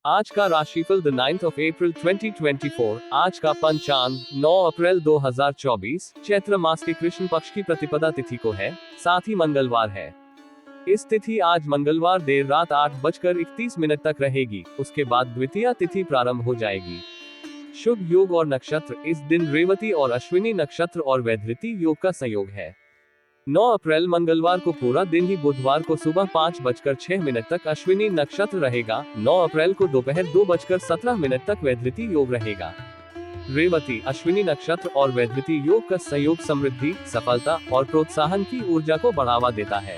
आज का राशिफल द 9th of April 2024। आज का पंचांग 9 अप्रैल 2024 चैत्र मास के कृष्ण पक्ष की प्रतिपदा तिथि को है, साथ ही मंगलवार है। इस तिथि आज मंगलवार देर रात 8:31 तक रहेगी, उसके बाद द्वितीया तिथि प्रारंभ हो जाएगी। शुभ योग और नक्षत्र, इस दिन रेवती और अश्विनी नक्षत्र और वैधृति योग का संयोग है। 9 अप्रैल मंगलवार को पूरा दिन ही बुधवार को सुबह 5:06 तक अश्विनी नक्षत्र रहेगा। 9 अप्रैल को दोपहर 2:17 तक वैधृति योग रहेगा। रेवती अश्विनी नक्षत्र और वैधृति योग का संयोग समृद्धि, सफलता और प्रोत्साहन की ऊर्जा को बढ़ावा देता है।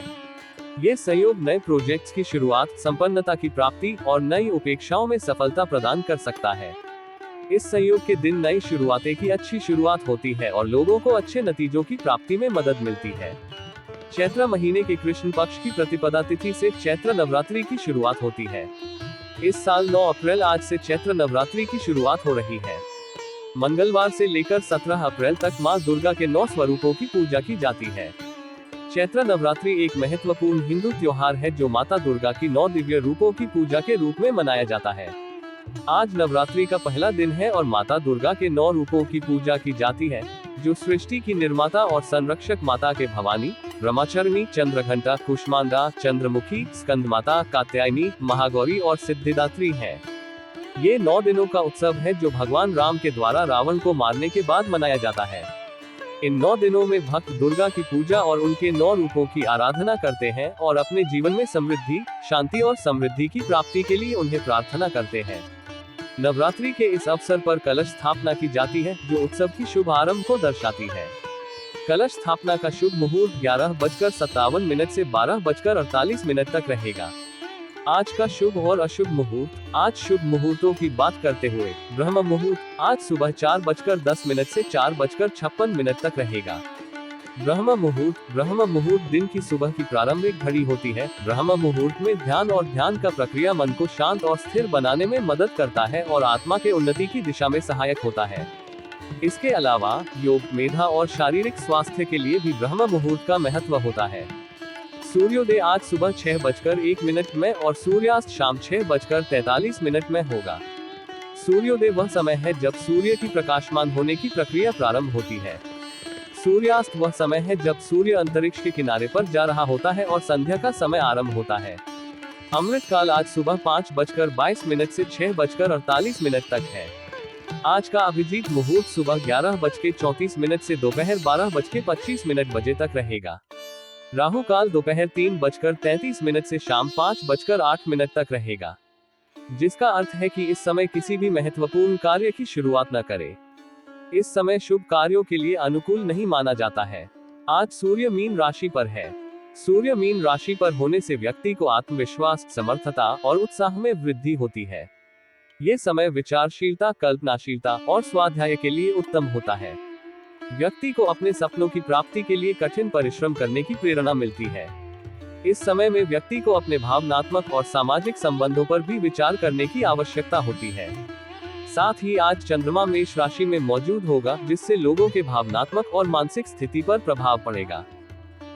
ये संयोग नए प्रोजेक्ट्स की शुरुआत, संपन्नता की प्राप्ति और नई उपेक्षाओं में सफलता प्रदान कर सकता है। इस संयोग के दिन नई शुरुआतें की अच्छी शुरुआत होती है और लोगों को अच्छे नतीजों की प्राप्ति में मदद मिलती है। चैत्र महीने के कृष्ण पक्ष की प्रतिपदा तिथि से चैत्र नवरात्रि की शुरुआत होती है। इस साल 9 अप्रैल आज से चैत्र नवरात्रि की शुरुआत हो रही है। मंगलवार से लेकर 17 अप्रैल तक मां दुर्गा के 9 स्वरूपों की पूजा की जाती है। चैत्र नवरात्रि एक महत्वपूर्ण हिंदू त्योहार है जो माता दुर्गा की 9 दिव्य रूपों की पूजा के रूप में मनाया जाता है। आज नवरात्रि का पहला दिन है और माता दुर्गा के 9 रूपों की पूजा की जाती है, जो सृष्टि की निर्माता और संरक्षक माता के भवानी, ब्रह्मचारिणी, चंद्रघंटा, कुष्मांडा, चंद्रमुखी, स्कंद माता, कात्यायनी, महागौरी और सिद्धिदात्री हैं। ये 9 दिनों का उत्सव है जो भगवान राम के द्वारा रावण को मारने के बाद मनाया जाता है। इन 9 दिनों में भक्त दुर्गा की पूजा और उनके 9 रूपों की आराधना करते हैं और अपने जीवन में समृद्धि, शांति और समृद्धि की प्राप्ति के लिए उन्हें प्रार्थना करते हैं। नवरात्रि के इस अवसर पर कलश स्थापना की जाती है, जो उत्सव की शुभ आरंभ को दर्शाती है। कलश स्थापना का शुभ मुहूर्त 11:57 से 12:48 तक रहेगा। आज का शुभ और अशुभ मुहूर्त। आज शुभ मुहूर्तों की बात करते हुए ब्रह्म मुहूर्त आज सुबह 4:10 से 4:56 तक रहेगा। ब्रह्म मुहूर्त दिन की सुबह की प्रारंभिक घड़ी होती है। ब्रह्म मुहूर्त में ध्यान और ध्यान का प्रक्रिया मन को शांत और स्थिर बनाने में मदद करता है और आत्मा के उन्नति की दिशा में सहायक होता है। इसके अलावा योग, मेधा और शारीरिक स्वास्थ्य के लिए भी ब्रह्म मुहूर्त का महत्व होता है। सूर्योदय आज सुबह 6:01 में और सूर्यास्त शाम 6:43 में होगा। सूर्योदय वह समय है जब सूर्य की प्रकाशमान होने की प्रक्रिया प्रारंभ होती है। सूर्यास्त वह समय है जब सूर्य अंतरिक्ष के किनारे पर जा रहा होता है और संध्या का समय आरंभ होता है। अमृत काल आज सुबह 5:22 से 6:48 तक है। आज का अभिजीत मुहूर्त सुबह 11:34 से दोपहर 12:25 बजे तक रहेगा। राहु काल दोपहर 3:33 से शाम 5:08 तक रहेगा, जिसका अर्थ है कि इस समय किसी भी महत्वपूर्ण कार्य की शुरुआत न करें। इस समय शुभ कार्यों के लिए अनुकूल नहीं माना जाता है। आज सूर्य मीन राशि पर है। सूर्य मीन राशि पर होने से व्यक्ति को आत्मविश्वास, समर्थता और उत्साह में वृद्धि होती है। ये समय विचारशीलता, कल्पनाशीलता और स्वाध्याय के लिए उत्तम होता है। व्यक्ति को अपने सपनों की प्राप्ति के लिए कठिन परिश्रम करने की प्रेरणा मिलती है। इस समय में व्यक्ति को अपने भावनात्मक और सामाजिक संबंधों पर भी विचार करने की आवश्यकता होती है। साथ ही आज चंद्रमा मेष राशि में मौजूद होगा, जिससे लोगों के भावनात्मक और मानसिक स्थिति पर प्रभाव पड़ेगा।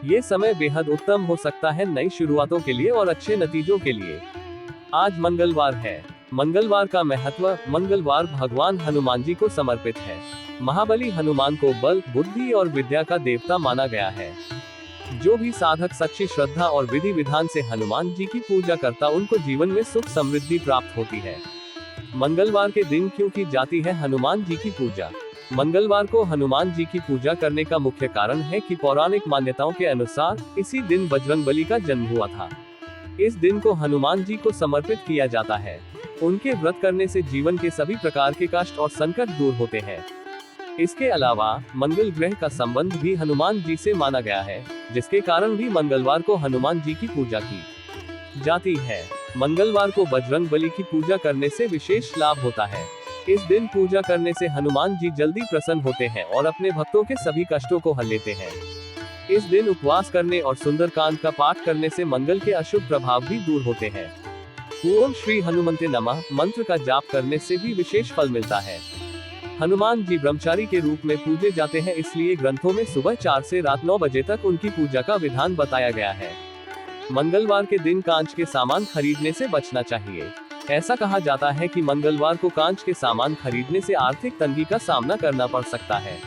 ये समय बेहद उत्तम हो सकता है नई शुरुआतों के लिए और अच्छे नतीजों के लिए। आज मंगलवार है। मंगलवार का महत्व। मंगलवार भगवान हनुमान जी को समर्पित है। महाबली हनुमान को बल, बुद्धि और विद्या का देवता माना गया है। जो भी साधक सच्ची श्रद्धा और विधि विधान से हनुमान जी की पूजा करता, उनको जीवन में सुख समृद्धि प्राप्त होती है। मंगलवार के दिन क्यों की जाती है हनुमान जी की पूजा? मंगलवार को हनुमान जी की पूजा करने का मुख्य कारण है कि पौराणिक मान्यताओं के अनुसार इसी दिन बजरंगबली का जन्म हुआ था। इस दिन को हनुमान जी को समर्पित किया जाता है। उनके व्रत करने से जीवन के सभी प्रकार के कष्ट और संकट दूर होते हैं। इसके अलावा मंगल ग्रह का संबंध भी हनुमान जी से माना गया है, जिसके कारण भी मंगलवार को हनुमान जी की पूजा की जाती है। मंगलवार को बजरंगबली की पूजा करने से विशेष लाभ होता है। इस दिन पूजा करने से हनुमान जी जल्दी प्रसन्न होते हैं और अपने भक्तों के सभी कष्टों को हल लेते हैं। इस दिन उपवास करने और सुंदरकांड का पाठ करने से मंगल के अशुभ प्रभाव भी दूर होते हैं। ओम श्री हनुमते नमः मंत्र का जाप करने से भी विशेष फल मिलता है। हनुमान जी ब्रह्मचारी के रूप में पूजे जाते हैं, इसलिए ग्रंथों में सुबह 4 से रात 9 बजे तक उनकी पूजा का विधान बताया गया है। मंगलवार के दिन कांच के सामान खरीदने से बचना चाहिए। ऐसा कहा जाता है कि मंगलवार को कांच के सामान खरीदने से आर्थिक तंगी का सामना करना पड़ सकता है।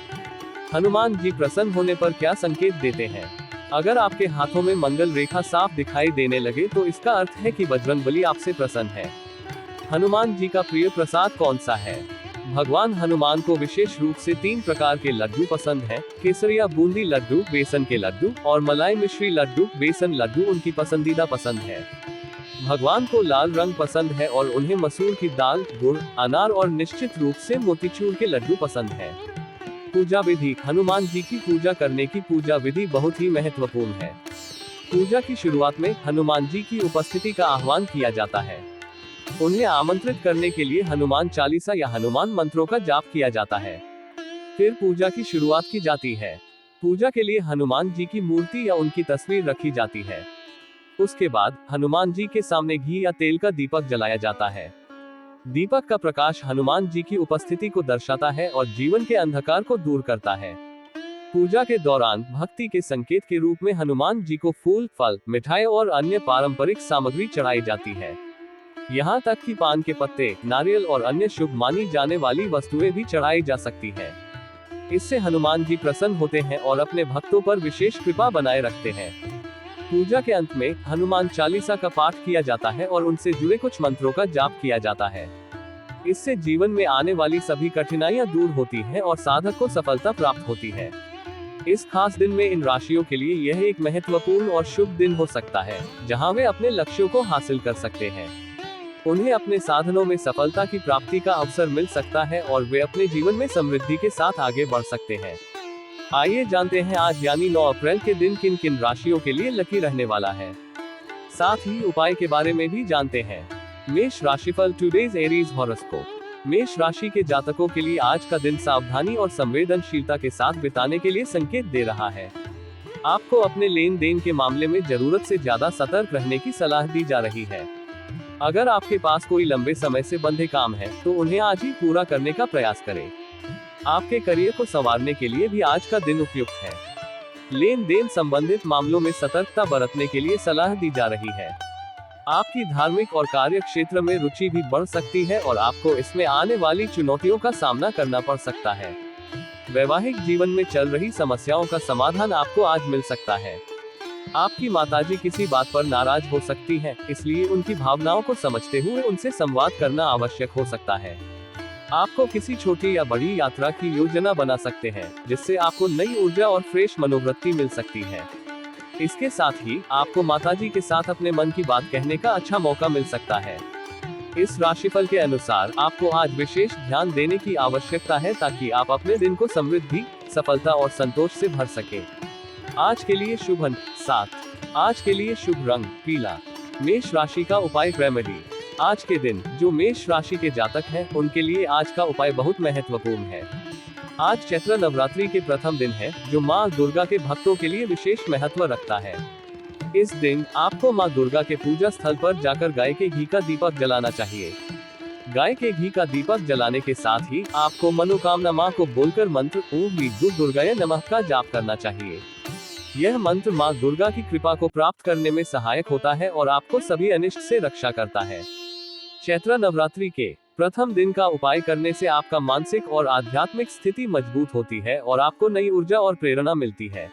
हनुमान जी प्रसन्न होने पर क्या संकेत देते हैं? अगर आपके हाथों में मंगल रेखा साफ दिखाई देने लगे तो इसका अर्थ है कि बजरंगबली आपसे प्रसन्न है। हनुमान जी का प्रिय प्रसाद कौन सा है? भगवान हनुमान को विशेष रूप से 3 प्रकार के लड्डू पसंद हैं। केसरिया बूंदी लड्डू, बेसन के लड्डू और मलाई मिश्री लड्डू, बेसन लड्डू उनकी पसंदीदा पसंद है। भगवान को लाल रंग पसंद है और उन्हें मसूर की दाल, गुड़, अनार और निश्चित रूप से मोतीचूर के लड्डू पसंद है। पूजा विधि। हनुमान जी की पूजा करने की पूजा विधि बहुत ही महत्वपूर्ण है। पूजा की शुरुआत में हनुमान जी की उपस्थिति का आह्वान किया जाता है। उन्हें आमंत्रित करने के लिए हनुमान चालीसा या हनुमान मंत्रों का जाप किया जाता है। फिर पूजा की शुरुआत की जाती है। पूजा के लिए हनुमान जी की मूर्ति या उनकी तस्वीर रखी जाती है। उसके बाद हनुमान जी के सामने घी या तेल का दीपक जलाया जाता है। दीपक का प्रकाश हनुमान जी की उपस्थिति को दर्शाता है और जीवन के अंधकार को दूर करता है। पूजा के दौरान भक्ति के संकेत के रूप में हनुमान जी को फूल, फल, मिठाई और अन्य पारंपरिक सामग्री चढ़ाई जाती है। यहाँ तक कि पान के पत्ते, नारियल और अन्य शुभ मानी जाने वाली वस्तुएं भी चढ़ाई जा सकती हैं। इससे हनुमान जी प्रसन्न होते हैं और अपने भक्तों पर विशेष कृपा बनाए रखते हैं। पूजा के अंत में हनुमान चालीसा का पाठ किया जाता है और उनसे जुड़े कुछ मंत्रों का जाप किया जाता है। इससे जीवन में आने वाली सभी कठिनाइयां दूर होती हैं और साधक को सफलता प्राप्त होती है। इस खास दिन में इन राशियों के लिए यह एक महत्वपूर्ण और शुभ दिन हो सकता है, जहां वे अपने लक्ष्यों को हासिल कर सकते हैं। उन्हें अपने साधनों में सफलता की प्राप्ति का अवसर मिल सकता है और वे अपने जीवन में समृद्धि के साथ आगे बढ़ सकते हैं। आइए जानते हैं आज यानी 9 अप्रैल के दिन किन किन राशियों के लिए लकी रहने वाला है। साथ ही उपाय के बारे में भी जानते हैं। मेष राशिफल टुडेज एरीज हॉरोस्कोप। मेष राशि के जातकों के लिए आज का दिन सावधानी और संवेदनशीलता के साथ बिताने के लिए संकेत दे रहा है। आपको अपने लेन देन के मामले में जरूरत से ज्यादा सतर्क रहने की सलाह दी जा रही है। अगर आपके पास कोई लंबे समय से बंधे काम है तो उन्हें आज ही पूरा करने का प्रयास करें। आपके करियर को संवारने के लिए भी आज का दिन उपयुक्त है। लेन देन संबंधित मामलों में सतर्कता बरतने के लिए सलाह दी जा रही है। आपकी धार्मिक और कार्य क्षेत्र में रुचि भी बढ़ सकती है और आपको इसमें आने वाली चुनौतियों का सामना करना पड़ सकता है। वैवाहिक जीवन में चल रही समस्याओं का समाधान आपको आज मिल सकता है। आपकी माताजी किसी बात पर नाराज हो सकती हैं, इसलिए उनकी भावनाओं को समझते हुए उनसे संवाद करना आवश्यक हो सकता है। आपको किसी छोटी या बड़ी यात्रा की योजना बना सकते हैं, जिससे आपको नई ऊर्जा और फ्रेश मनोवृत्ति मिल सकती है। इसके साथ ही आपको माताजी के साथ अपने मन की बात कहने का अच्छा मौका मिल सकता है। इस राशिफल के अनुसार आपको आज विशेष ध्यान देने की आवश्यकता है ताकि आप अपने दिन को समृद्धि, सफलता और संतोष से भर सके। आज के लिए शुभ अंक 7। आज के लिए शुभ रंग पीला। मेष राशि का उपाय रेमेडी। आज के दिन जो मेष राशि के जातक हैं, उनके लिए आज का उपाय बहुत महत्वपूर्ण है। आज चैत्र नवरात्रि के प्रथम दिन है, जो माँ दुर्गा के भक्तों के लिए विशेष महत्व रखता है। इस दिन आपको माँ दुर्गा के पूजा स्थल पर जाकर गाय के घी का दीपक जलाना चाहिए। गाय के घी का दीपक जलाने के साथ ही आपको मनोकामना माँ को बोलकर मंत्र ओम ह्रीं दुर्गाय नमः का जाप करना चाहिए। यह मंत्र माँ दुर्गा की कृपा को प्राप्त करने में सहायक होता है और आपको सभी अनिष्ट से रक्षा करता है। चैत्र नवरात्रि के प्रथम दिन का उपाय करने से आपका मानसिक और आध्यात्मिक स्थिति मजबूत होती है और आपको नई ऊर्जा और प्रेरणा मिलती है।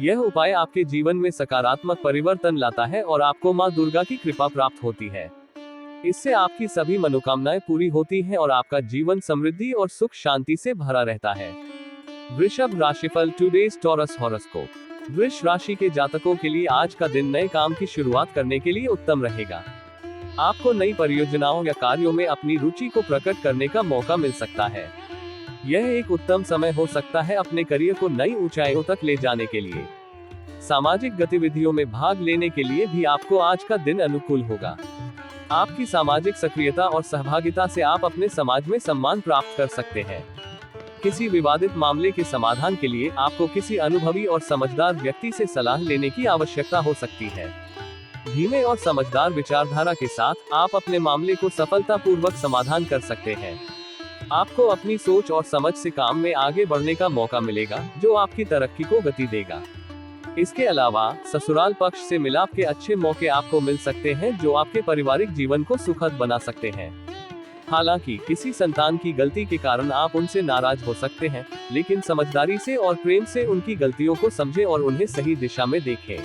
यह उपाय आपके जीवन में सकारात्मक परिवर्तन लाता है और आपको माँ दुर्गा की कृपा प्राप्त होती है। इससे आपकी सभी मनोकामनाएं पूरी होती हैं और आपका जीवन समृद्धि और सुख शांति से भरा रहता है। वृषभ राशिफल टुडेज टॉरस हॉरोस्कोप। वृष राशि के जातकों के लिए आज का दिन नए काम की शुरुआत करने के लिए उत्तम रहेगा। आपको नई परियोजनाओं या कार्यों में अपनी रुचि को प्रकट करने का मौका मिल सकता है। यह एक उत्तम समय हो सकता है अपने करियर को नई ऊंचाइयों तक ले जाने के लिए। सामाजिक गतिविधियों में भाग लेने के लिए भी आपको आज का दिन अनुकूल होगा। आपकी सामाजिक सक्रियता और सहभागिता से आप अपने समाज में सम्मान प्राप्त कर सकते हैं। किसी विवादित मामले के समाधान के लिए आपको किसी अनुभवी और समझदार व्यक्ति से सलाह लेने की आवश्यकता हो सकती है। धीमे और समझदार विचारधारा के साथ आप अपने मामले को सफलतापूर्वक समाधान कर सकते हैं। आपको अपनी सोच और समझ से काम में आगे बढ़ने का मौका मिलेगा, जो आपकी तरक्की को गति देगा। इसके अलावा ससुराल पक्ष से मिलाप के अच्छे मौके आपको मिल सकते हैं जो आपके पारिवारिक जीवन को सुखद बना सकते हैं। हालांकि किसी संतान की गलती के कारण आप उनसे नाराज हो सकते हैं, लेकिन समझदारी से और प्रेम से उनकी गलतियों को समझें और उन्हें सही दिशा में देखें।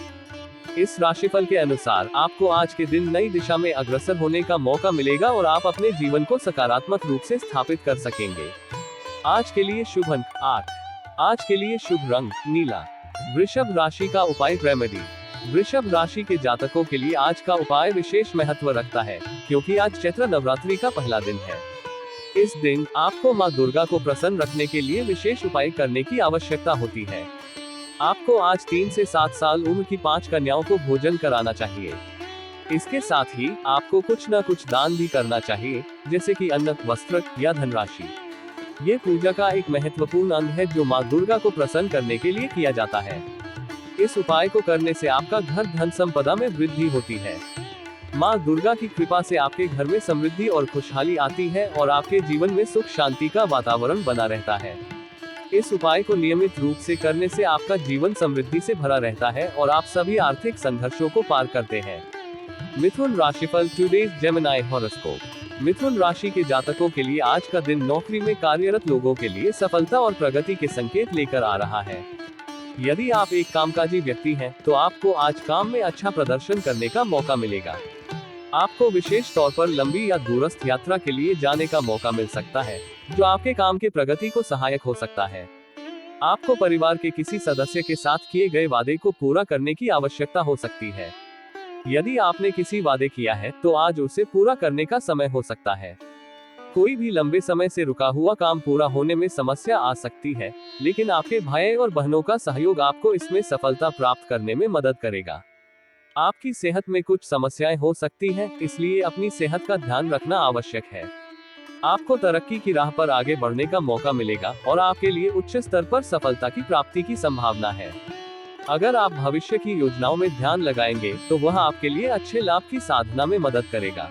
इस राशिफल के अनुसार आपको आज के दिन नई दिशा में अग्रसर होने का मौका मिलेगा और आप अपने जीवन को सकारात्मक रूप से स्थापित कर सकेंगे। आज के लिए शुभ अंक 8। आज के लिए शुभ रंग नीला। वृषभ राशि का उपाय रेमेडी। वृषभ राशि के जातकों के लिए आज का उपाय विशेष महत्व रखता है, क्योंकि आज चैत्र नवरात्रि का पहला दिन है। इस दिन आपको मां दुर्गा को प्रसन्न रखने के लिए विशेष उपाय करने की आवश्यकता होती है। आपको आज 3 से 7 साल उम्र की 5 कन्याओं को भोजन कराना चाहिए। इसके साथ ही आपको कुछ न कुछ दान भी करना चाहिए, जैसे कि अन्न, वस्त्र या धनराशि। ये पूजा का एक महत्वपूर्ण अंग है जो मां दुर्गा को प्रसन्न करने के लिए किया जाता है। इस उपाय को करने से आपका घर धन संपदा में वृद्धि होती है। मां दुर्गा की कृपा से आपके घर में समृद्धि और खुशहाली आती है और आपके जीवन में सुख शांति का वातावरण बना रहता है। इस उपाय को नियमित रूप से करने से आपका जीवन समृद्धि से भरा रहता है और आप सभी आर्थिक संघर्षों को पार करते हैं। मिथुन राशिफल टुडेज जेमिनी हॉरोस्कोप। मिथुन राशि के जातकों के लिए आज का दिन नौकरी में कार्यरत लोगों के लिए सफलता और प्रगति के संकेत लेकर आ रहा है। यदि आप एक कामकाजी व्यक्ति हैं, तो आपको आज काम में अच्छा प्रदर्शन करने का मौका मिलेगा। आपको विशेष तौर पर लंबी या दूरस्थ यात्रा के लिए जाने का मौका मिल सकता है, जो आपके काम के प्रगति को सहायक हो सकता है। आपको परिवार के किसी सदस्य के साथ किए गए वादे को पूरा करने की आवश्यकता हो सकती है। यदि आपने किसी वादे किया है, तो आज उसे पूरा करने का समय हो सकता है। कोई भी लंबे समय से रुका हुआ काम पूरा होने में समस्या आ सकती है, लेकिन आपके भाई और बहनों का सहयोग आपको इसमें सफलता प्राप्त करने में मदद करेगा। आपकी सेहत में कुछ समस्याएं हो सकती हैं, इसलिए अपनी सेहत का ध्यान रखना आवश्यक है। आपको तरक्की की राह पर आगे बढ़ने का मौका मिलेगा और आपके लिए उच्च स्तर पर सफलता की प्राप्ति की संभावना है। अगर आप भविष्य की योजनाओं में ध्यान लगाएंगे, तो वह आपके लिए अच्छे लाभ की साधना में मदद करेगा।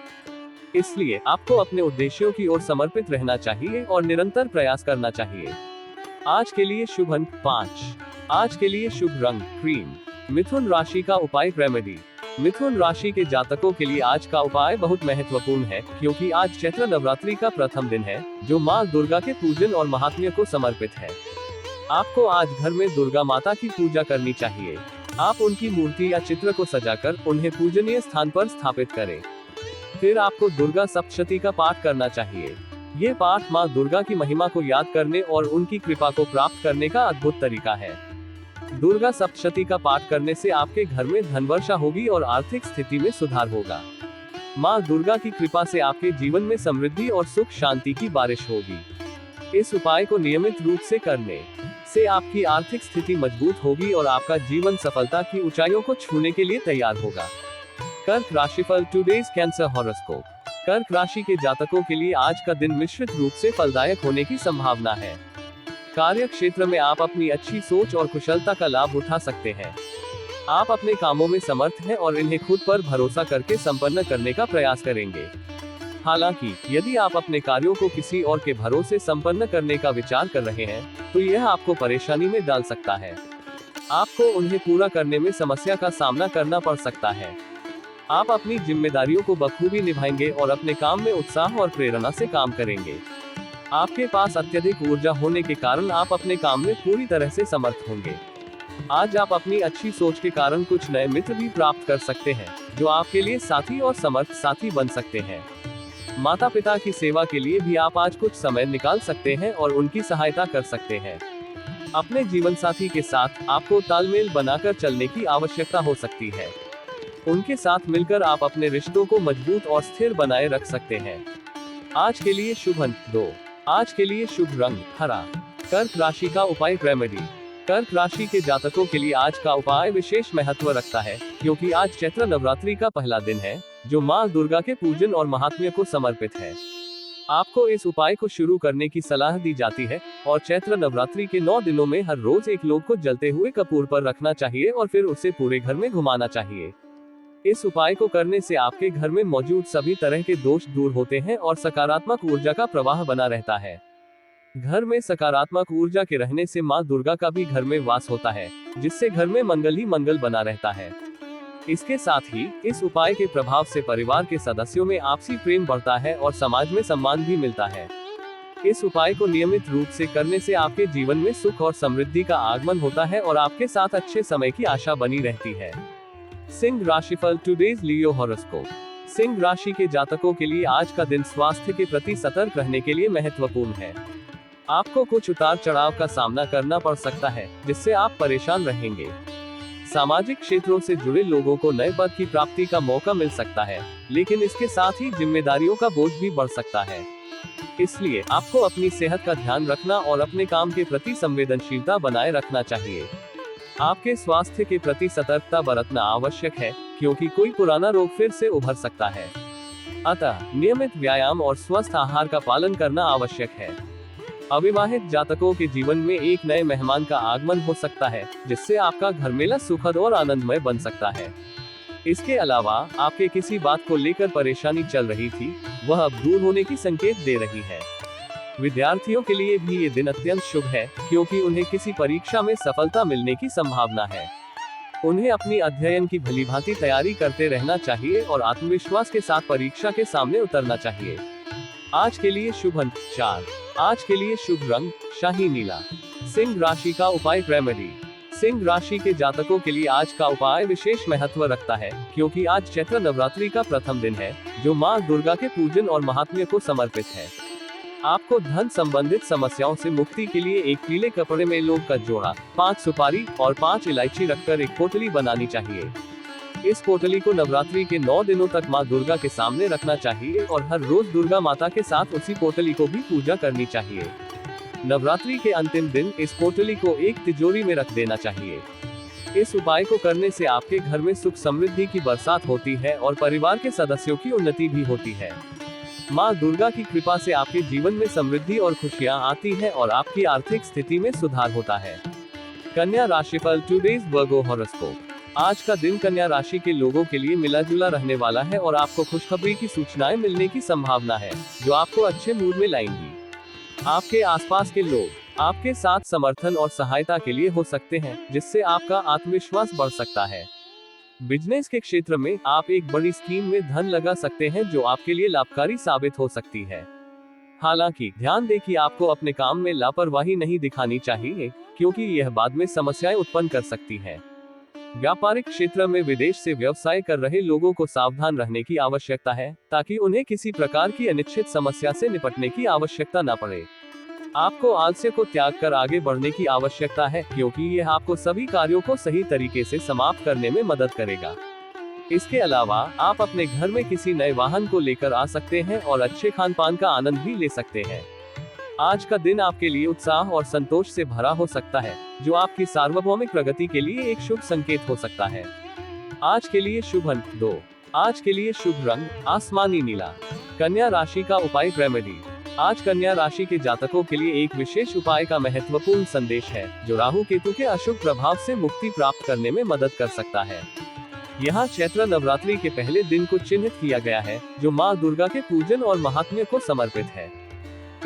इसलिए आपको अपने उद्देश्यों की ओर समर्पित रहना चाहिए और निरंतर प्रयास करना चाहिए। आज के लिए शुभ अंक 5। आज के लिए शुभ रंग क्रीम। मिथुन राशि का उपाय रेमेडी। मिथुन राशि के जातकों के लिए आज का उपाय बहुत महत्वपूर्ण है, क्योंकि आज चैत्र नवरात्रि का प्रथम दिन है, जो मां दुर्गा के पूजन और महात्म्य को समर्पित है। आपको आज घर में दुर्गा माता की पूजा करनी चाहिए। आप उनकी मूर्ति या चित्र को सजाकर उन्हें पूजनीय स्थान पर स्थापित करें। फिर आपको दुर्गा सप्तशती का पाठ करना चाहिए। ये पाठ मां दुर्गा की महिमा को याद करने और उनकी कृपा को प्राप्त करने का अद्भुत तरीका है। दुर्गा सप्तशती का पाठ करने से आपके घर में धन वर्षा होगी और आर्थिक स्थिति में सुधार होगा। मां दुर्गा की कृपा से आपके जीवन में समृद्धि और सुख शांति की बारिश होगी। इस उपाय को नियमित रूप से करने से आपकी आर्थिक स्थिति मजबूत होगी और आपका जीवन सफलता की ऊंचाइयों को छूने के लिए तैयार होगा। कर्क राशिफल टुडेज कैंसर हॉरोस्कोप। कर्क राशि के जातकों के लिए आज का दिन मिश्रित रूप से फलदायक होने की संभावना है। कार्य क्षेत्र में आप अपनी अच्छी सोच और कुशलता का लाभ उठा सकते हैं। आप अपने कामों में समर्थ हैं और इन्हें खुद पर भरोसा करके संपन्न करने का प्रयास करेंगे। हालांकि यदि आप अपने कार्यों को किसी और के भरोसे संपन्न करने का विचार कर रहे हैं, तो यह आपको परेशानी में डाल सकता है। आपको उन्हें पूरा करने में समस्या का सामना करना पड़ सकता है। आप अपनी जिम्मेदारियों को बखूबी निभाएंगे और अपने काम में उत्साह और प्रेरणा से काम करेंगे। आपके पास अत्यधिक ऊर्जा होने के कारण आप अपने काम में पूरी तरह से समर्थ होंगे। आज आप अपनी अच्छी सोच के कारण कुछ नए मित्र भी प्राप्त कर सकते हैं, जो आपके लिए साथी और समर्थ साथी बन सकते हैं। माता पिता की सेवा के लिए भी आप आज कुछ समय निकाल सकते हैं और उनकी सहायता कर सकते हैं। अपने जीवन साथी के साथ आपको तालमेल बनाकर चलने की आवश्यकता हो सकती है। उनके साथ मिलकर आप अपने रिश्तों को मजबूत और स्थिर बनाए रख सकते हैं। आज के लिए शुभ अंक 2। आज के लिए शुभ रंग हरा। कर्क राशि का उपाय रेमेडी। कर्क राशि के जातकों के लिए आज का उपाय विशेष महत्व रखता है, क्योंकि आज चैत्र नवरात्रि का पहला दिन है, जो मां दुर्गा के पूजन और महात्म्य को समर्पित है। आपको इस उपाय को शुरू करने की सलाह दी जाती है और चैत्र नवरात्रि के 9 दिनों में हर रोज एक लोग को जलते हुए कपूर पर रखना चाहिए और फिर उसे पूरे घर में घुमाना चाहिए। इस उपाय को करने से आपके घर में मौजूद सभी तरह के दोष दूर होते हैं और सकारात्मक ऊर्जा का प्रवाह बना रहता है। घर में सकारात्मक ऊर्जा के रहने से माँ दुर्गा का भी घर में वास होता है, जिससे घर में मंगल ही मंगल बना रहता है। इसके साथ ही इस उपाय के प्रभाव से परिवार के सदस्यों में आपसी प्रेम बढ़ता है और समाज में सम्मान भी मिलता है। इस उपाय को नियमित रूप से करने से आपके जीवन में सुख और समृद्धि का आगमन होता है और आपके साथ अच्छे समय की आशा बनी रहती है। सिंह राशिफल टुडेज लियो हॉरोस्कोप। सिंह राशि के जातकों के लिए आज का दिन स्वास्थ्य के प्रति सतर्क रहने के लिए महत्वपूर्ण है। आपको कुछ उतार चढ़ाव का सामना करना पड़ सकता है, जिससे आप परेशान रहेंगे। सामाजिक क्षेत्रों से जुड़े लोगों को नए पद की प्राप्ति का मौका मिल सकता है, लेकिन इसके साथ ही जिम्मेदारियों का बोझ भी बढ़ सकता है। इसलिए आपको अपनी सेहत का ध्यान रखना और अपने काम के प्रति संवेदनशीलता बनाए रखना चाहिए। आपके स्वास्थ्य के प्रति सतर्कता बरतना आवश्यक है, क्योंकि कोई पुराना रोग फिर से उभर सकता है। अतः नियमित व्यायाम और स्वस्थ आहार का पालन करना आवश्यक है। अविवाहित जातकों के जीवन में एक नए मेहमान का आगमन हो सकता है, जिससे आपका घर मेला सुखद और आनंदमय बन सकता है। इसके अलावा आपके किसी बात को लेकर परेशानी चल रही थी, वह अब दूर होने की संकेत दे रही है। विद्यार्थियों के लिए भी ये दिन अत्यंत शुभ है, क्योंकि उन्हें किसी परीक्षा में सफलता मिलने की संभावना है। उन्हें अपनी अध्ययन की भलीभांति तैयारी करते रहना चाहिए और आत्मविश्वास के साथ परीक्षा के सामने उतरना चाहिए। आज के लिए शुभ अंक 4। आज के लिए शुभ रंग शाही नीला। सिंह राशि का उपाय रेमेडी। सिंह राशि के जातकों के लिए आज का उपाय विशेष महत्व रखता है, क्योंकि आज चैत्र नवरात्रि का प्रथम दिन है, जो माँ दुर्गा के पूजन और महात्म्य को समर्पित है। आपको धन संबंधित समस्याओं से मुक्ति के लिए एक पीले कपड़े में लौंग का जोड़ा, 5 सुपारी और 5 इलायची रखकर एक पोटली बनानी चाहिए। इस पोटली को नवरात्रि के 9 दिनों तक माँ दुर्गा के सामने रखना चाहिए और हर रोज दुर्गा माता के साथ उसी पोटली को भी पूजा करनी चाहिए। नवरात्रि के अंतिम दिन इस पोटली को एक तिजोरी में रख देना चाहिए। इस उपाय को करने से आपके घर में सुख समृद्धि की बरसात होती है और परिवार के सदस्यों की उन्नति भी होती है। माँ दुर्गा की कृपा से आपके जीवन में समृद्धि और खुशियाँ आती है और आपकी आर्थिक स्थिति में सुधार होता है। कन्या राशिफल टुडेज वर्गो हॉरोस्कोप। आज का दिन कन्या राशि के लोगों के लिए मिला जुला रहने वाला है और आपको खुशखबरी की सूचनाएं मिलने की संभावना है, जो आपको अच्छे मूड में लाएंगी। आपके आसपास के लोग आपके साथ समर्थन और सहायता के लिए हो सकते हैं, जिससे आपका आत्मविश्वास बढ़ सकता है। बिजनेस के क्षेत्र में आप एक बड़ी स्कीम में धन लगा सकते हैं, जो आपके लिए लाभकारी साबित हो सकती है। हालांकि ध्यान दें कि आपको अपने काम में लापरवाही नहीं दिखानी चाहिए, क्योंकि यह बाद में समस्याएं उत्पन्न कर सकती है। व्यापारिक क्षेत्र में विदेश से व्यवसाय कर रहे लोगों को सावधान रहने की आवश्यकता है, ताकि उन्हें किसी प्रकार की अनिश्चित समस्या से निपटने की आवश्यकता न पड़े। आपको आलस्य को त्याग कर आगे बढ़ने की आवश्यकता है, क्योंकि यह आपको सभी कार्यों को सही तरीके से समाप्त करने में मदद करेगा। इसके अलावा आप अपने घर में किसी नए वाहन को लेकर आ सकते हैं और अच्छे खान पान का आनंद भी ले सकते हैं। आज का दिन आपके लिए उत्साह और संतोष से भरा हो सकता है, जो आपकी सार्वभौमिक प्रगति के लिए एक शुभ संकेत हो सकता है। आज के लिए शुभ अंक 2। आज के लिए शुभ रंग आसमानी नीला। कन्या राशि का उपाय रेमेडी। आज कन्या राशि के जातकों के लिए एक विशेष उपाय का महत्वपूर्ण संदेश है, जो राहु केतु के अशुभ प्रभाव से मुक्ति प्राप्त करने में मदद कर सकता है। यहाँ चैत्र नवरात्रि के पहले दिन को चिन्हित किया गया है, जो माँ दुर्गा के पूजन और महात्म्य को समर्पित है।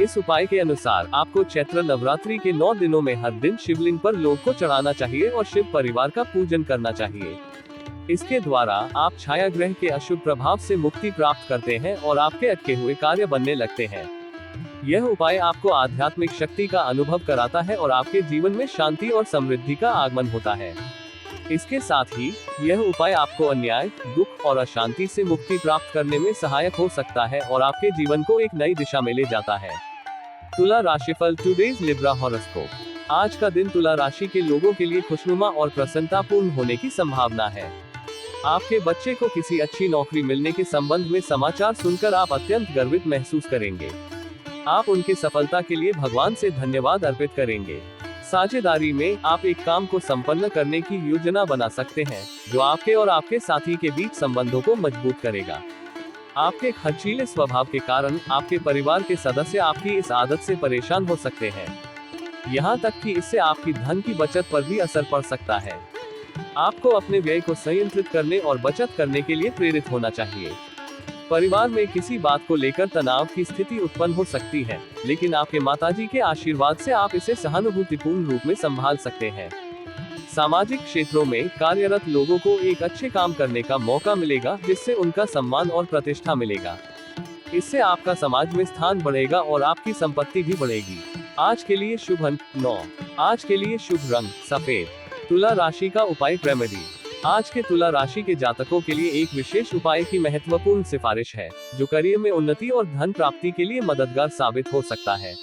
इस उपाय के अनुसार आपको चैत्र नवरात्रि के 9 दिनों में हर दिन शिवलिंग पर लौंग को चढ़ाना चाहिए और शिव परिवार का पूजन करना चाहिए। इसके द्वारा आप छाया ग्रह के अशुभ प्रभाव से मुक्ति प्राप्त करते हैं और आपके अटके हुए कार्य बनने लगते हैं। यह उपाय आपको आध्यात्मिक शक्ति का अनुभव कराता है और आपके जीवन में शांति और समृद्धि का आगमन होता है। इसके साथ ही यह उपाय आपको अन्याय, दुख और अशांति से मुक्ति प्राप्त करने में सहायक हो सकता है और आपके जीवन को एक नई दिशा में ले जाता है। तुला राशिफल टुडेज लिब्रा हॉरोस्कोप। आज का दिन तुला राशि के लोगों के लिए खुशनुमा और प्रसन्नतापूर्ण होने की संभावना है। आपके बच्चे को किसी अच्छी नौकरी मिलने के संबंध में समाचार सुनकर आप अत्यंत गर्वित महसूस करेंगे। आप उनकी सफलता के लिए भगवान से धन्यवाद अर्पित करेंगे। साझेदारी में आप एक काम को संपन्न करने की योजना बना सकते हैं, जो आपके और आपके साथी के बीच संबंधों को मजबूत करेगा। आपके खर्चीले स्वभाव के कारण आपके परिवार के सदस्य आपकी इस आदत से परेशान हो सकते हैं। यहाँ तक कि इससे आपकी धन की बचत पर भी असर पड़ सकता है। आपको अपने व्यय को संयंत्रित करने और बचत करने के लिए प्रेरित होना चाहिए। परिवार में किसी बात को लेकर तनाव की स्थिति उत्पन्न हो सकती है, लेकिन आपके माताजी के आशीर्वाद से आप इसे सहानुभूतिपूर्ण रूप में संभाल सकते हैं। सामाजिक क्षेत्रों में कार्यरत लोगों को एक अच्छे काम करने का मौका मिलेगा, जिससे उनका सम्मान और प्रतिष्ठा मिलेगा। इससे आपका समाज में स्थान बढ़ेगा और आपकी संपत्ति भी बढ़ेगी। आज के लिए शुभ अंक 9। आज के लिए शुभ रंग सफेद। तुला राशि का उपाय रेमेडी। आज के तुला राशि के जातकों के लिए एक विशेष उपाय की महत्वपूर्ण सिफारिश है, जो करियर में उन्नति और धन प्राप्ति के लिए मददगार साबित हो सकता है।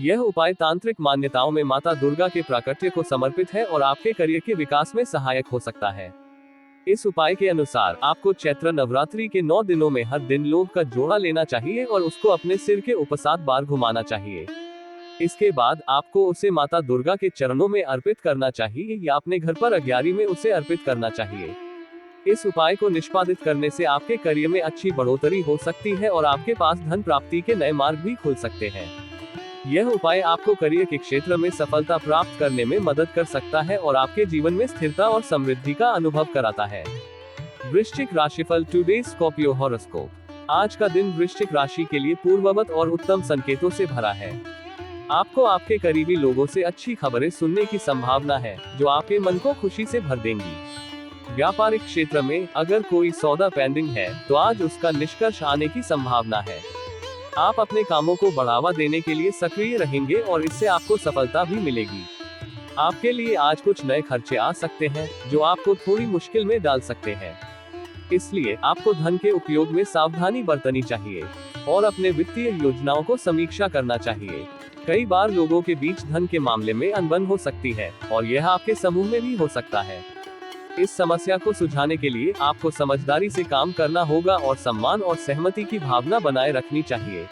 यह उपाय तांत्रिक मान्यताओं में माता दुर्गा के प्राकट्य को समर्पित है और आपके करियर के विकास में सहायक हो सकता है। इस उपाय के अनुसार आपको चैत्र नवरात्रि के 9 दिनों में हर दिन लौंग का जोड़ा लेना चाहिए और उसको अपने सिर के ऊपर 7 बार घुमाना चाहिए। इसके बाद आपको उसे माता दुर्गा के चरणों में अर्पित करना चाहिए या अपने घर पर अग्यारी में उसे अर्पित करना चाहिए। इस उपाय को निष्पादित करने से आपके करियर में अच्छी बढ़ोतरी हो सकती है और आपके पास धन प्राप्ति के नए मार्ग भी खुल सकते हैं। यह उपाय आपको करियर के क्षेत्र में सफलता प्राप्त करने में मदद कर सकता है और आपके जीवन में स्थिरता और समृद्धि का अनुभव कराता है। वृश्चिक राशिफल टुडे स्कॉर्पियो हॉरोस्कोप। आज का दिन वृश्चिक राशि के लिए पूर्ववत और उत्तम संकेतों से भरा है। आपको आपके करीबी लोगों से अच्छी खबरें सुनने की संभावना है, जो आपके मन को खुशी से भर देंगी। व्यापारिक क्षेत्र में अगर कोई सौदा पेंडिंग है, तो आज उसका निष्कर्ष आने की संभावना है। आप अपने कामों को बढ़ावा देने के लिए सक्रिय रहेंगे और इससे आपको सफलता भी मिलेगी। आपके लिए आज कुछ नए खर्चे आ सकते हैं, जो आपको थोड़ी मुश्किल में डाल सकते हैं। इसलिए आपको धन के उपयोग में सावधानी बरतनी चाहिए और अपने वित्तीय योजनाओं को समीक्षा करना चाहिए। कई बार लोगों के बीच धन के मामले में अनबन हो सकती है और यह आपके समूह में भी हो सकता है। इस समस्या को सुलझाने के लिए आपको समझदारी से काम करना होगा और सम्मान और सहमति की भावना बनाए रखनी चाहिए।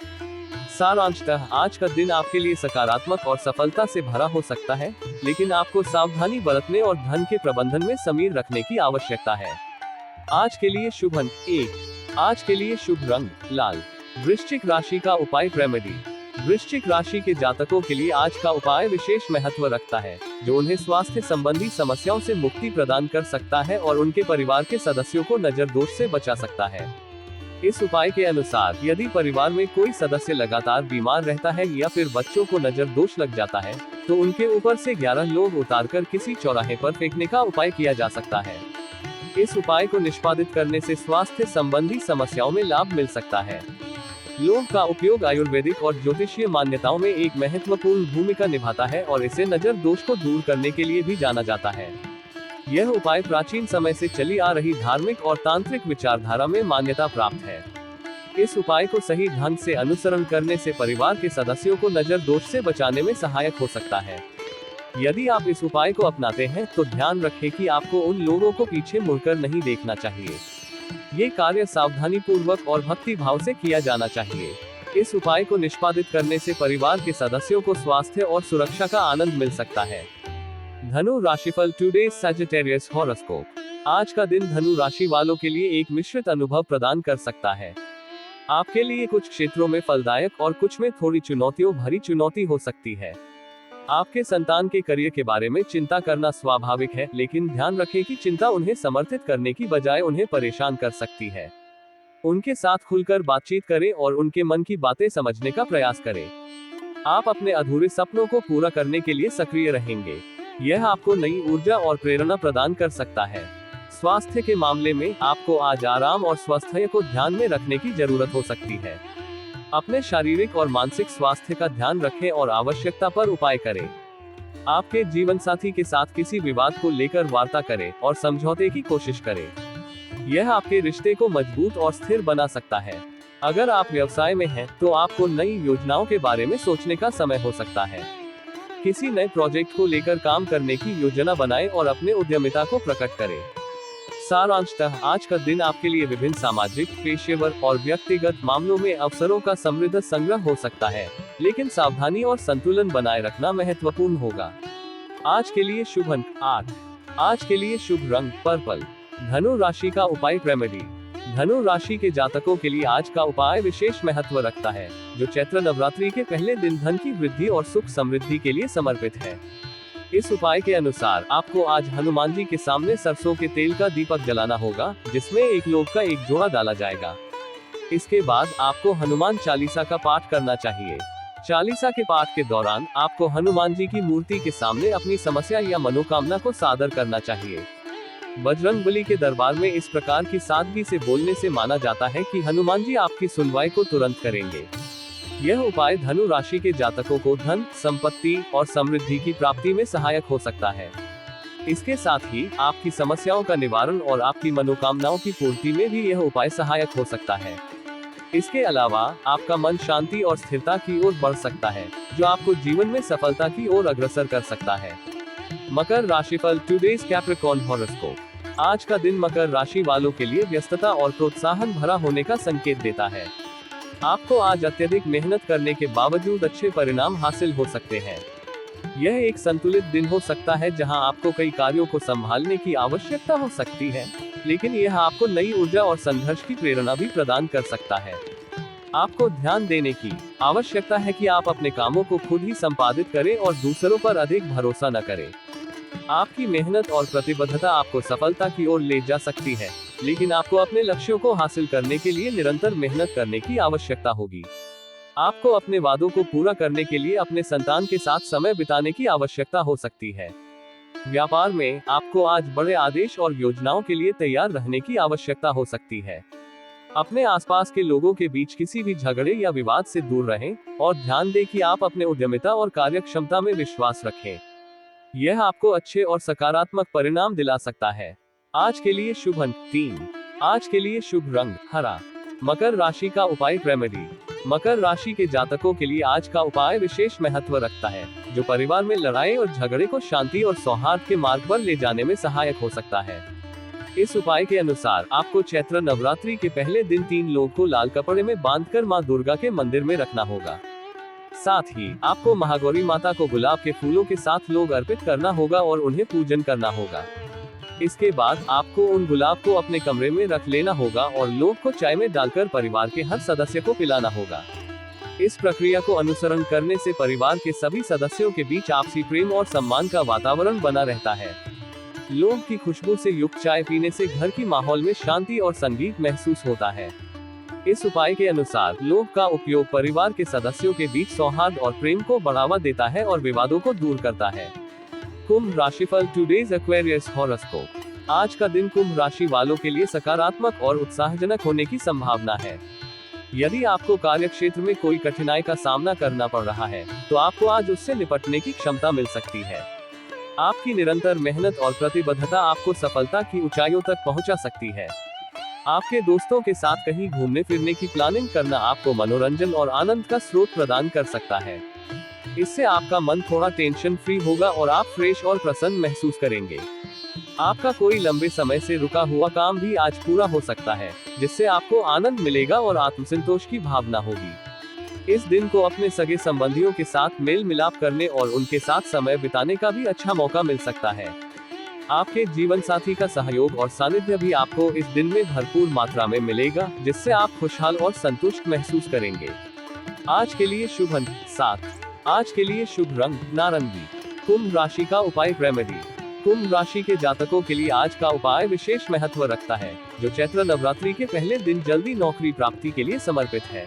सारांशतः आज का दिन आपके लिए सकारात्मक और सफलता से भरा हो सकता है, लेकिन आपको सावधानी बरतने और धन के प्रबंधन में समीर रखने की आवश्यकता है। आज के लिए शुभ अंक 1। आज के लिए शुभ रंग लाल। वृश्चिक राशि का उपाय रेमेडी। वृश्चिक राशि के जातकों के लिए आज का उपाय विशेष महत्व रखता है, जो उन्हें स्वास्थ्य संबंधी समस्याओं से मुक्ति प्रदान कर सकता है और उनके परिवार के सदस्यों को नजर दोष से बचा सकता है। इस उपाय के अनुसार यदि परिवार में कोई सदस्य लगातार बीमार रहता है या फिर बच्चों को नजर दोष लग जाता है, तो उनके ऊपर से 11 लौंग उतारकर किसी चौराहे पर फेंकने का उपाय किया जा सकता है। इस उपाय को निष्पादित करने से स्वास्थ्य संबंधी समस्याओं में लाभ मिल सकता है। लौंग का उपयोग आयुर्वेदिक और ज्योतिषीय मान्यताओं में एक महत्वपूर्ण भूमिका निभाता है और इसे नजर दोष को दूर करने के लिए भी जाना जाता है। यह उपाय प्राचीन समय से चली आ रही धार्मिक और तांत्रिक विचारधारा में मान्यता प्राप्त है। इस उपाय को सही ढंग से अनुसरण करने से परिवार के सदस्यों को नजर दोष से बचाने में सहायक हो सकता है। यदि आप इस उपाय को अपनाते हैं, तो ध्यान रखें कि आपको उन लोगों को पीछे मुड़कर नहीं देखना चाहिए। ये कार्य सावधानी पूर्वक और भक्ति भाव से किया जाना चाहिए। इस उपाय को निष्पादित करने से परिवार के सदस्यों को स्वास्थ्य और सुरक्षा का आनंद मिल सकता है। धनु राशिफल टुडे सजिटेरियस हॉरोस्कोप। आज का दिन धनु राशि वालों के लिए एक मिश्रित अनुभव प्रदान कर सकता है। आपके लिए कुछ क्षेत्रों में फलदायक और कुछ में थोड़ी चुनौतियों भरी चुनौती हो सकती है। आपके संतान के करियर के बारे में चिंता करना स्वाभाविक है, लेकिन ध्यान रखें कि चिंता उन्हें समर्थित करने की बजाय उन्हें परेशान कर सकती है। उनके साथ खुलकर बातचीत करें और उनके मन की बातें समझने का प्रयास करें। आप अपने अधूरे सपनों को पूरा करने के लिए सक्रिय रहेंगे। यह आपको नई ऊर्जा और प्रेरणा प्रदान कर सकता है। स्वास्थ्य के मामले में आपको आज आराम और स्वास्थ्य को ध्यान में रखने की जरूरत हो सकती है। अपने शारीरिक और मानसिक स्वास्थ्य का ध्यान रखें और आवश्यकता पर उपाय करें। आपके जीवन साथी के साथ किसी विवाद को लेकर वार्ता करें और समझौते की कोशिश करें। यह आपके रिश्ते को मजबूत और स्थिर बना सकता है। अगर आप व्यवसाय में हैं, तो आपको नई योजनाओं के बारे में सोचने का समय हो सकता है। किसी नए प्रोजेक्ट को लेकर काम करने की योजना बनाएं और अपने उद्यमिता को प्रकट करें। सारांशतः आज का दिन आपके लिए विभिन्न सामाजिक, पेशेवर और व्यक्तिगत मामलों में अवसरों का समृद्ध संग्रह हो सकता है, लेकिन सावधानी और संतुलन बनाए रखना महत्वपूर्ण होगा। आज के लिए शुभ अंक 8। आज के लिए शुभ रंग पर्पल। धनु राशि का उपाय रेमेडी। धनु राशि के जातकों के लिए आज का उपाय विशेष महत्व रखता है, जो चैत्र नवरात्रि के पहले दिन धन की वृद्धि और सुख समृद्धि के लिए समर्पित है। इस उपाय के अनुसार आपको आज हनुमान जी के सामने सरसों के तेल का दीपक जलाना होगा, जिसमें एक लौंग का एक जोड़ा डाला जाएगा। इसके बाद आपको हनुमान चालीसा का पाठ करना चाहिए। चालीसा के पाठ के दौरान आपको हनुमान जी की मूर्ति के सामने अपनी समस्या या मनोकामना को सादर करना चाहिए। बजरंगबली के दरबार में इस प्रकार की सादगी से बोलने से माना जाता है कि हनुमान जी आपकी सुनवाई को तुरंत करेंगे। यह उपाय धनु राशि के जातकों को धन, संपत्ति और समृद्धि की प्राप्ति में सहायक हो सकता है। इसके साथ ही आपकी समस्याओं का निवारण और आपकी मनोकामनाओं की पूर्ति में भी यह उपाय सहायक हो सकता है। इसके अलावा आपका मन शांति और स्थिरता की ओर बढ़ सकता है, जो आपको जीवन में सफलता की ओर अग्रसर कर सकता है। मकर राशिफल टुडेज कैप्रिकॉर्न हॉरोस्कोप। आज का दिन मकर राशि वालों के लिए व्यस्तता और प्रोत्साहन भरा होने का संकेत देता है। आपको आज अत्यधिक मेहनत करने के बावजूद अच्छे परिणाम हासिल हो सकते हैं। यह एक संतुलित दिन हो सकता है जहां आपको कई कार्यों को संभालने की आवश्यकता हो सकती है, लेकिन यह आपको नई ऊर्जा और संघर्ष की प्रेरणा भी प्रदान कर सकता है। आपको ध्यान देने की आवश्यकता है कि आप अपने कामों को खुद ही संपादित करें और दूसरों पर अधिक भरोसा न करें। आपकी मेहनत और प्रतिबद्धता आपको सफलता की ओर ले जा सकती है, लेकिन आपको अपने लक्ष्यों को हासिल करने के लिए निरंतर मेहनत करने की आवश्यकता होगी। आपको अपने वादों को पूरा करने के लिए अपने संतान के साथ समय बिताने की आवश्यकता हो सकती है। व्यापार में आपको आज बड़े आदेश और योजनाओं के लिए तैयार रहने की आवश्यकता हो सकती है। अपने आसपास के लोगों के बीच किसी भी झगड़े या विवाद से दूर रहें और ध्यान दें कि आप अपने उद्यमिता और कार्यक्षमता में विश्वास रखें। यह आपको अच्छे और सकारात्मक परिणाम दिला सकता है। आज के लिए शुभ अंक 3। आज के लिए शुभ रंग हरा। मकर राशि का उपाय रेमेडी। मकर राशि के जातकों के लिए आज का उपाय विशेष महत्व रखता है, जो परिवार में लड़ाई और झगड़े को शांति और सौहार्द के मार्ग पर ले जाने में सहायक हो सकता है। इस उपाय के अनुसार आपको चैत्र नवरात्रि के पहले दिन 3 लोग को लाल कपड़े में बांधकर मां दुर्गा के मंदिर में रखना होगा। साथ ही आपको महागौरी माता को गुलाब के फूलों के साथ लोग अर्पित करना होगा और उन्हें पूजन करना होगा। इसके बाद आपको उन गुलाब को अपने कमरे में रख लेना होगा और लोग को चाय में डालकर परिवार के हर सदस्य को पिलाना होगा। इस प्रक्रिया को अनुसरण करने से परिवार के सभी सदस्यों के बीच आपसी प्रेम और सम्मान का वातावरण बना रहता है। लोग की खुशबू से युक्त चाय पीने से घर की माहौल में शांति और संगीत महसूस होता है। इस उपाय के अनुसार लोग का उपयोग परिवार के सदस्यों के बीच सौहार्द और प्रेम को बढ़ावा देता है और विवादों को दूर करता है। कुंभ राशिफल टुडेज एक्वेरियस हॉरोस्कोप। आज का दिन कुंभ राशि वालों के लिए सकारात्मक और उत्साहजनक होने की संभावना है। यदि आपको कार्यक्षेत्र में कोई कठिनाई का सामना करना पड़ रहा है, तो आपको आज उससे निपटने की क्षमता मिल सकती है। आपकी निरंतर मेहनत और प्रतिबद्धता आपको सफलता की ऊंचाइयों तक पहुंचा सकती है। आपके दोस्तों के साथ कहीं घूमने फिरने की प्लानिंग करना आपको मनोरंजन और आनंद का स्रोत प्रदान कर सकता है। इससे आपका मन थोड़ा टेंशन फ्री होगा और आप फ्रेश और प्रसन्न महसूस करेंगे। आपका कोई लंबे समय से रुका हुआ काम भी आज पूरा हो सकता है, जिससे आपको आनंद मिलेगा और आत्मसंतोष की भावना होगी। इस दिन को अपने सगे संबंधियों के साथ मेल मिलाप करने और उनके साथ समय बिताने का भी अच्छा मौका मिल सकता है। आपके जीवन साथी का सहयोग और सानिध्य भी आपको इस दिन में भरपूर मात्रा में मिलेगा, जिससे आप खुशहाल और संतुष्ट महसूस करेंगे। आज के लिए शुभ अंक 7। आज के लिए शुभ रंग नारंगी। कुंभ राशि का उपाय रेमेडी। कुंभ राशि के जातकों के लिए आज का उपाय विशेष महत्व रखता है, जो चैत्र नवरात्रि के पहले दिन जल्दी नौकरी प्राप्ति के लिए समर्पित है।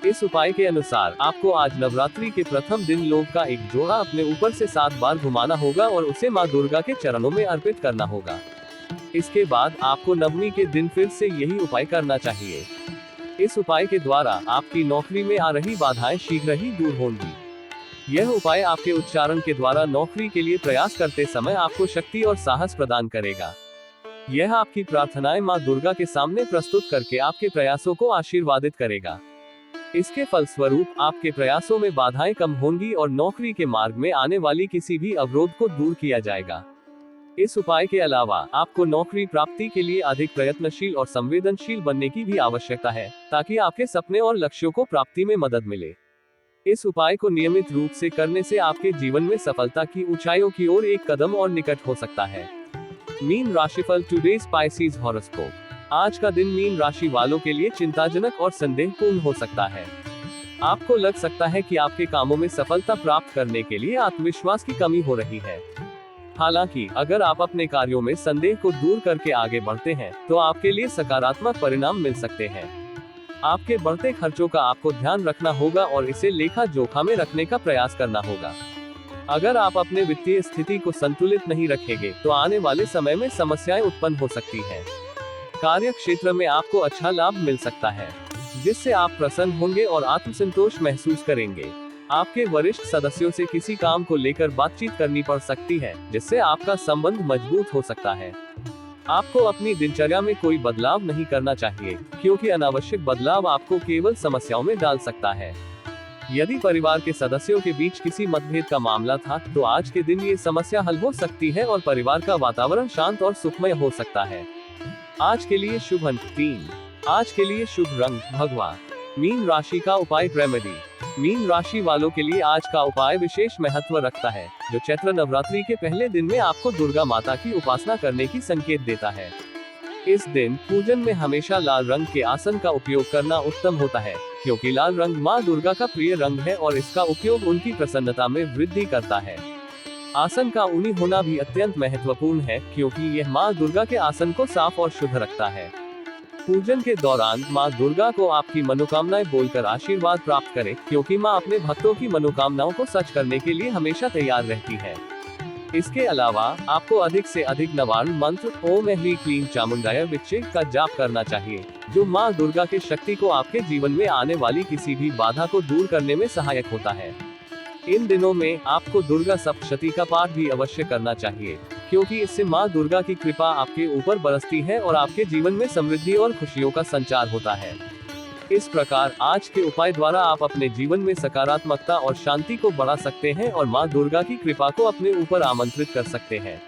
इस उपाय के अनुसार आपको आज नवरात्रि के प्रथम दिन लोग का एक जोड़ा अपने ऊपर से 7 बार घुमाना होगा और उसे मां दुर्गा के चरणों में अर्पित करना होगा। इसके बाद आपको नवमी के दिन फिर से यही उपाय करना चाहिए। इस उपाय के द्वारा आपकी नौकरी में आ रही बाधाएं शीघ्र ही दूर होंगी। यह उपाय आपके उच्चारण के द्वारा नौकरी के लिए प्रयास करते समय आपको शक्ति और साहस प्रदान करेगा। यह आपकी प्रार्थनाएं मां दुर्गा के सामने प्रस्तुत करके आपके प्रयासों को आशीर्वादित करेगा। इसके फलस्वरूप आपके प्रयासों में बाधाएं कम होंगी और नौकरी के मार्ग में आने वाली किसी भी अवरोध को दूर किया जाएगा। इस उपाय के अलावा आपको नौकरी प्राप्ति के लिए अधिक प्रयत्नशील और संवेदनशील बनने की भी आवश्यकता है, ताकि आपके सपने और लक्ष्यों को प्राप्ति में मदद मिले। इस उपाय को नियमित रूप से करने से आपके जीवन में सफलता की ऊंचाइयों की ओर एक कदम और निकट हो सकता है। मीन राशिफल टुडेज स्पाइसीज हॉरोस्कोप। आज का दिन मीन राशि वालों के लिए चिंताजनक और संदेहपूर्ण हो सकता है। आपको लग सकता है कि आपके कामों में सफलता प्राप्त करने के लिए आत्मविश्वास की कमी हो रही है। हालांकि अगर आप अपने कार्यों में संदेह को दूर करके आगे बढ़ते हैं, तो आपके लिए सकारात्मक परिणाम मिल सकते हैं। आपके बढ़ते खर्चों का आपको ध्यान रखना होगा और इसे लेखा जोखा में रखने का प्रयास करना होगा। अगर आप अपने वित्तीय स्थिति को संतुलित नहीं रखेंगे तो आने वाले समय में समस्याएं उत्पन्न हो सकती हैं। कार्य क्षेत्र में आपको अच्छा लाभ मिल सकता है, जिससे आप प्रसन्न होंगे और आत्मसंतोष महसूस करेंगे। आपके वरिष्ठ सदस्यों से किसी काम को लेकर बातचीत करनी पड़ सकती है, जिससे आपका संबंध मजबूत हो सकता है। आपको अपनी दिनचर्या में कोई बदलाव नहीं करना चाहिए, क्योंकि अनावश्यक बदलाव आपको केवल समस्याओं में डाल सकता है। यदि परिवार के सदस्यों के बीच किसी मतभेद का मामला था, तो आज के दिन ये समस्या हल हो सकती है और परिवार का वातावरण शांत और सुखमय हो सकता है। आज के लिए शुभ अंक 3। आज के लिए शुभ रंग भगवा। मीन राशि का उपाय रेमेडी। मीन राशि वालों के लिए आज का उपाय विशेष महत्व रखता है, जो चैत्र नवरात्रि के पहले दिन में आपको दुर्गा माता की उपासना करने की संकेत देता है। इस दिन पूजन में हमेशा लाल रंग के आसन का उपयोग करना उत्तम होता है, क्योंकि लाल रंग माँ दुर्गा का प्रिय रंग है और इसका उपयोग उनकी प्रसन्नता में वृद्धि करता है। आसन का ऊनी होना भी अत्यंत महत्वपूर्ण है, क्योंकि यह माँ दुर्गा के आसन को साफ और शुद्ध रखता है। पूजन के दौरान माँ दुर्गा को आपकी मनोकामनाएं बोलकर आशीर्वाद प्राप्त करें, क्योंकि माँ अपने भक्तों की मनोकामनाओं को सच करने के लिए हमेशा तैयार रहती है। इसके अलावा आपको अधिक से अधिक नवार्ण मंत्र ओम ह्रीं क्लीं चामुंडाय विच्चे का जाप करना चाहिए, जो माँ दुर्गा की शक्ति को आपके जीवन में आने वाली किसी भी बाधा को दूर करने में सहायक होता है। इन दिनों में आपको दुर्गा सप्तशती का पाठ भी अवश्य करना चाहिए, क्योंकि इससे माँ दुर्गा की कृपा आपके ऊपर बरसती है और आपके जीवन में समृद्धि और खुशियों का संचार होता है। इस प्रकार आज के उपाय द्वारा आप अपने जीवन में सकारात्मकता और शांति को बढ़ा सकते हैं और माँ दुर्गा की कृपा को अपने ऊपर आमंत्रित कर सकते हैं।